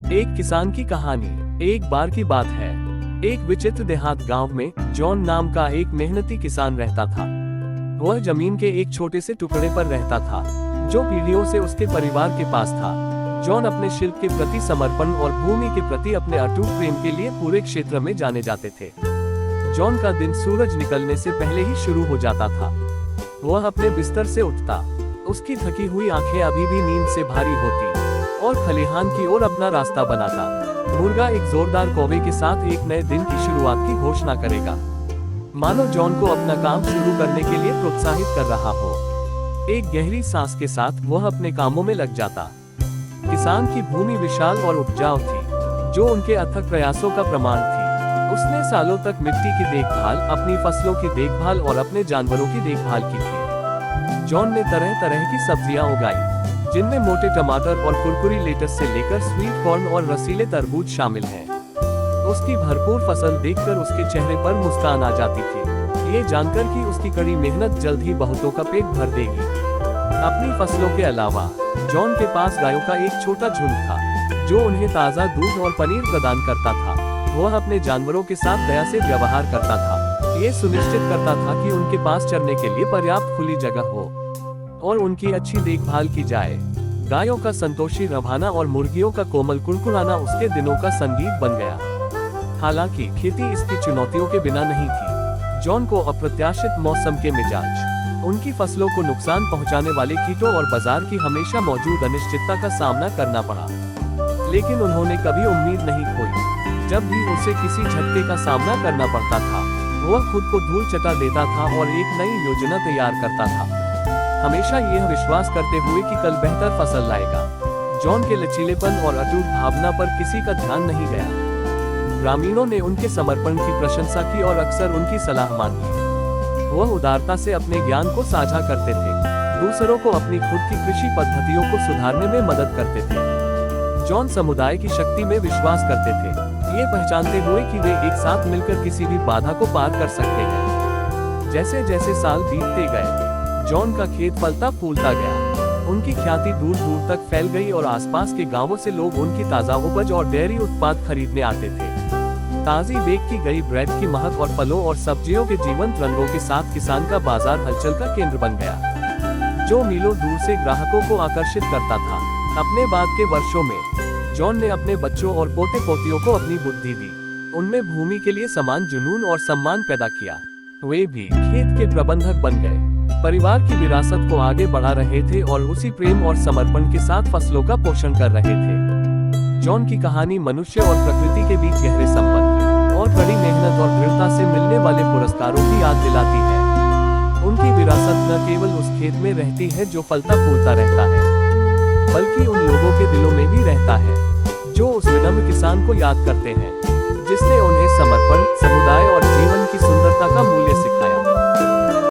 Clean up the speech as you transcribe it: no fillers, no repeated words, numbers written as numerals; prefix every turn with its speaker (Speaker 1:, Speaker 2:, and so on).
Speaker 1: एक किसान की कहानी। एक बार की बात है, एक विचित्र देहात गांव में जॉन नाम का एक मेहनती किसान रहता था। वह जमीन के एक छोटे से टुकड़े पर रहता था, जो पीढ़ियों से उसके परिवार के पास था। जॉन अपने शिल्प के प्रति समर्पण और भूमि के प्रति अपने अटूट प्रेम के लिए पूरे क्षेत्र में जाने जाते थे। जॉन का दिन सूरज निकलने से पहले ही शुरू हो जाता था। वह अपने बिस्तर से उठता, उसकी थकी हुई आंखें अभी भी नींद से भारी होती और खलिहान की ओर अपना रास्ता बनाता। मुर्गा एक जोरदार कौवे के साथ एक नए दिन की शुरुआत की घोषणा करेगा, मानो जॉन को अपना काम शुरू करने के लिए प्रोत्साहित कर रहा हो। एक गहरी सांस के साथ वह अपने कामों में लग जाता। किसान की भूमि विशाल और उपजाऊ थी, जो उनके अथक प्रयासों का प्रमाण थी। उसने सालों तक मिट्टी की देखभाल, अपनी फसलों की देखभाल और अपने जानवरों की देखभाल की थी। जॉन ने तरह तरह की सब्जियां उगाई, जिनमें मोटे टमाटर और कुरकुरी लेटस से लेकर स्वीट कॉर्न और रसीले तरबूज शामिल हैं। उसकी भरपूर फसल देखकर उसके चेहरे पर मुस्कान आ जाती थी, ये जानकर कि उसकी कड़ी मेहनत जल्द ही बहुतों का पेट भर देगी। अपनी फसलों के अलावा जॉन के पास गायों का एक छोटा झुंड था, जो उन्हें ताज़ा दूध और पनीर प्रदान करता था। वह अपने जानवरों के साथ दया से व्यवहार करता था, ये सुनिश्चित करता था कि उनके पास चरने के लिए पर्याप्त खुली जगह हो और उनकी अच्छी देखभाल की जाए। गायों का संतोषी रवाना और मुर्गियों का कोमल कुड़कुड़ाना उसके दिनों का संगीत बन गया। हालांकि खेती इसकी चुनौतियों के बिना नहीं थी। जॉन को अप्रत्याशित मौसम के मिजाज, उनकी फसलों को नुकसान पहुंचाने वाले कीटों और बाजार की हमेशा मौजूद अनिश्चितता का सामना करना पड़ा। लेकिन उन्होंने कभी उम्मीद नहीं खोई। जब भी उसे किसी झटके का सामना करना पड़ता था, वह खुद को धूल चटा देता था और एक नई योजना तैयार करता था, हमेशा यह विश्वास करते हुए कि कल बेहतर फसल लाएगा। जॉन के लचीलेपन और अटूट भावना पर किसी का ध्यान नहीं गया। ग्रामीणों ने उनके समर्पण की प्रशंसा की और अक्सर उनकी सलाह मांगी। वह उदारता से अपने ज्ञान को साझा करते थे, दूसरों को अपनी खुद की कृषि पद्धतियों को सुधारने में मदद करते थे। जॉन समुदाय की शक्ति में विश्वास करते थे, ये पहचानते हुए कि वे एक साथ मिलकर किसी भी बाधा को पार कर सकते हैं। जैसे जैसे साल बीतते गए, जॉन का खेत फलता फूलता गया। उनकी ख्याति दूर दूर तक फैल गई और आसपास के गांवों से लोग उनकी ताज़ा उपज और डेयरी उत्पाद खरीदने आते थे। ताज़ी बेक की गई ब्रेड की महक और फलों और सब्जियों के जीवंत रंगों के साथ किसान का बाजार हलचल का केंद्र बन गया, जो मीलों दूर से ग्राहकों को आकर्षित करता था। अपने बाद के वर्षों में जॉन ने अपने बच्चों और पोते पोतियों को अपनी बुद्धि दी, उनमें भूमि के लिए समान जुनून और सम्मान पैदा किया। वे भी खेत के प्रबंधक बन गए, परिवार की विरासत को आगे बढ़ा रहे थे और उसी प्रेम और समर्पण के साथ फसलों का पोषण कर रहे थे। जॉन की कहानी मनुष्य और प्रकृति के बीच गहरे संबंध और कड़ी मेहनत और दृढ़ता से मिलने वाले पुरस्कारों की याद दिलाती है। उनकी विरासत न केवल उस खेत में रहती है जो फलता फूलता रहता है, बल्कि उन लोगों के दिलों में भी रहता है, जो उस विनम्र किसान को याद करते हैं, जिसने उन्हें समर्पण, समुदाय और जीवन की सुंदरता का मूल्य सिखाया।